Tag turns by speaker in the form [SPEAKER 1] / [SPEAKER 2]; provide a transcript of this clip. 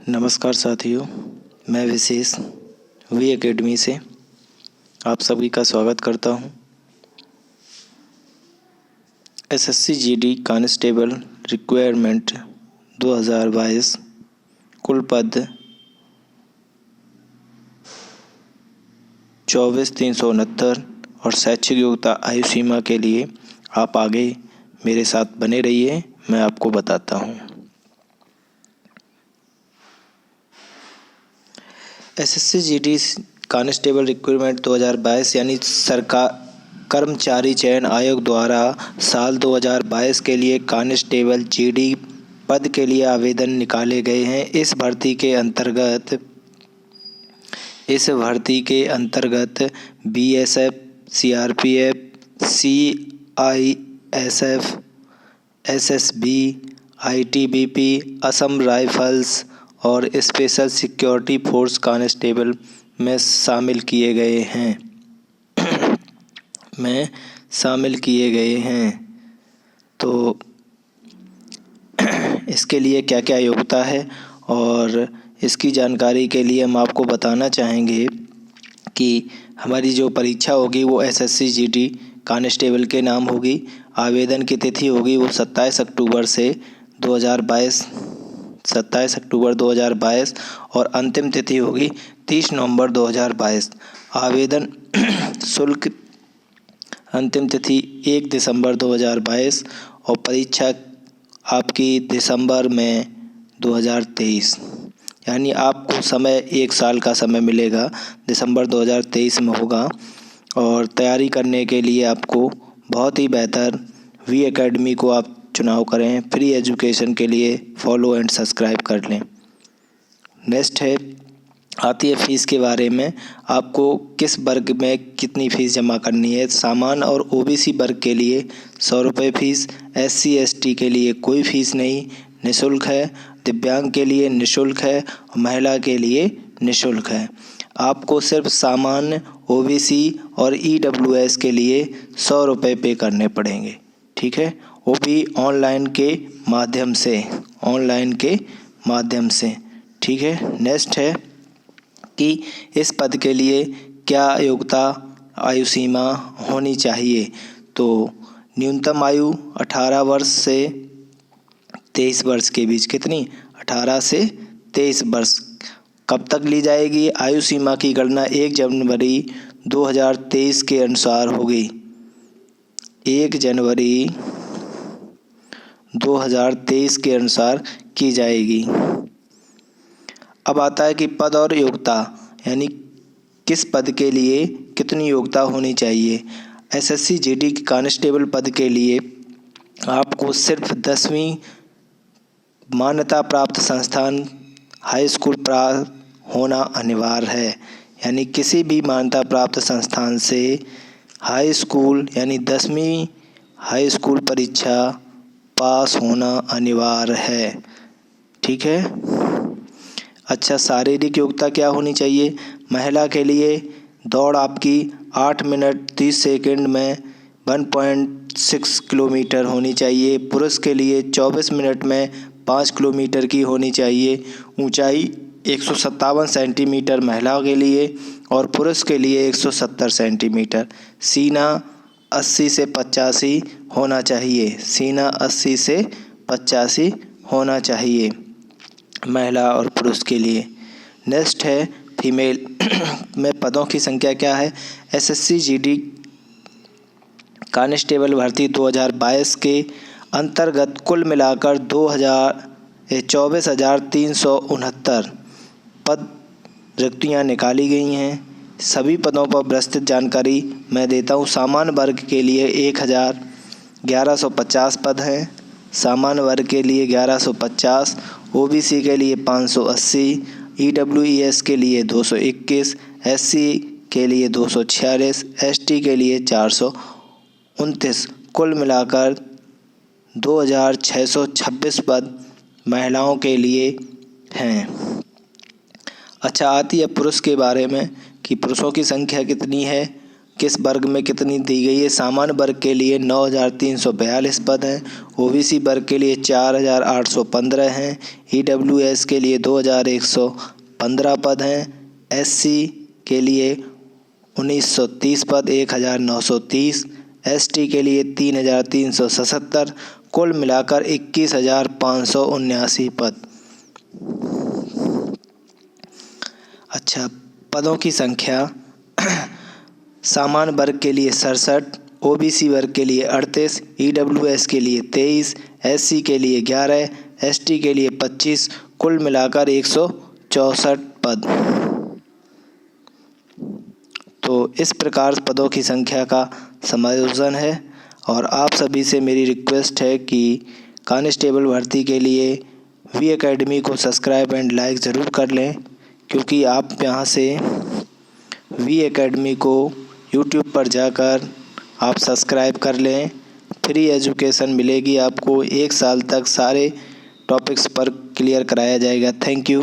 [SPEAKER 1] नमस्कार साथियों, मैं विशेष वी एकेडमी से आप सभी का स्वागत करता हूं। एसएससी जीडी कांस्टेबल रिक्वायरमेंट 2022 कुल पद 24,369 और शैक्षिक योग्यता आयु सीमा के लिए आप आगे मेरे साथ बने रहिए, मैं आपको बताता हूं। एसएससी जीडी कांस्टेबल रिक्रूटमेंट 2022 यानी सरकार कर्मचारी चयन आयोग द्वारा साल 2022 के लिए कांस्टेबल जीडी पद के लिए आवेदन निकाले गए हैं। इस भर्ती के अंतर्गत BSF, CRPF, CISF, SSB, ITBP, Assam rifles और स्पेशल सिक्योरिटी फोर्स कांस्टेबल में शामिल किए गए हैं। तो इसके लिए क्या क्या योग्यता है और इसकी जानकारी के लिए हम आपको बताना चाहेंगे कि हमारी जो परीक्षा होगी वो एसएससी जीडी कांस्टेबल के नाम होगी। आवेदन की तिथि होगी वो 27 अक्टूबर 2022 और अंतिम तिथि होगी 30 नवंबर 2022। आवेदन शुल्क अंतिम तिथि 1 दिसंबर 2022 और परीक्षा आपकी दिसंबर में 2023, यानी आपको समय 1 साल का समय मिलेगा, दिसंबर 2023 में होगा। और तैयारी करने के लिए आपको बहुत ही बेहतर वी एकेडमी को आप चुनाव करें। फ्री एजुकेशन के लिए फॉलो एंड सब्सक्राइब कर लें। नेक्स्ट आती है फीस के बारे में। आपको किस वर्ग में कितनी फ़ीस जमा करनी है। सामान्य और ओबीसी वर्ग के लिए 100 रुपये फ़ीस, एससी एसटी के लिए कोई फ़ीस नहीं, निःशुल्क है। दिव्यांग के लिए निःशुल्क है और महिला के लिए निःशुल्क है। आपको सिर्फ सामान्य, ओबीसी और ईडब्ल्यूएस के लिए 100 रुपये पे करने पड़ेंगे, ठीक है, वो भी ऑनलाइन के माध्यम से, ठीक है। नेक्स्ट है कि इस पद के लिए क्या योग्यता आयु सीमा होनी चाहिए। तो न्यूनतम आयु 18 वर्ष से 23 वर्ष के बीच, कितनी, 18 से 23 वर्ष। कब तक ली जाएगी। आयु सीमा की गणना 1 जनवरी 2023 के अनुसार होगी। 1 जनवरी 2023 के अनुसार की जाएगी। अब आता है कि पद और योग्यता, यानी किस पद के लिए कितनी योग्यता होनी चाहिए। एसएससी जीडी कांस्टेबल पद के लिए आपको सिर्फ 10वीं मान्यता प्राप्त संस्थान हाई स्कूल प्राप्त होना अनिवार्य है, यानी किसी भी मान्यता प्राप्त संस्थान से हाई स्कूल यानी 10वीं हाई स्कूल परीक्षा पास होना अनिवार्य है, ठीक है। अच्छा, शारीरिक योग्यता क्या होनी चाहिए। महिला के लिए दौड़ आपकी 8 मिनट 30 सेकंड में 1.6 किलोमीटर होनी चाहिए। पुरुष के लिए 24 मिनट में 5 किलोमीटर की होनी चाहिए। ऊंचाई 157 सेंटीमीटर महिला के लिए और पुरुष के लिए 170 सेंटीमीटर। सीना 80 से 85 होना चाहिए महिला और पुरुष के लिए। नेक्स्ट है फीमेल में पदों की संख्या क्या है। एसएससी जीडी कांस्टेबल भर्ती 2022 के अंतर्गत कुल मिलाकर 24,369 पद रिक्तियाँ निकाली गई हैं। सभी पदों पर विस्तृत जानकारी मैं देता हूँ। सामान्य वर्ग के लिए 1150 पद हैं, सामान्य वर्ग के लिए 1150, ओबीसी के लिए 580, ईडब्ल्यूएस के लिए 221, एससी के लिए 246, एसटी के लिए 429, कुल मिलाकर 2,626 पद महिलाओं के लिए हैं। अच्छा, आती है पुरुष के बारे में कि पुरुषों की संख्या कितनी है। किस वर्ग में कितनी दी गई है। सामान्य वर्ग के लिए 9,342 पद हैं, ओबीसी वर्ग के लिए 4,815 हैं, ईडब्ल्यूएस के लिए 2,115 पद हैं, एससी के लिए 1930 पद 1,930, एसटी के लिए 3,377, कुल मिलाकर 21,579 पद। अच्छा, पदों की संख्या सामान्य वर्ग के लिए 67, ओबीसी वर्ग के लिए 38, ईडब्ल्यूएस के लिए 23, एससी के लिए 11, एसटी के लिए 25, कुल मिलाकर 164 पद। तो इस प्रकार पदों की संख्या का समायोजन है और आप सभी से मेरी रिक्वेस्ट है कि कांस्टेबल भर्ती के लिए वी एकेडमी को सब्सक्राइब एंड लाइक ज़रूर कर लें, क्योंकि आप यहाँ से वी एकेडमी को यूट्यूब पर जाकर आप सब्सक्राइब कर लें। फ्री एजुकेशन मिलेगी आपको, 1 साल तक सारे टॉपिक्स पर क्लियर कराया जाएगा। Thank you.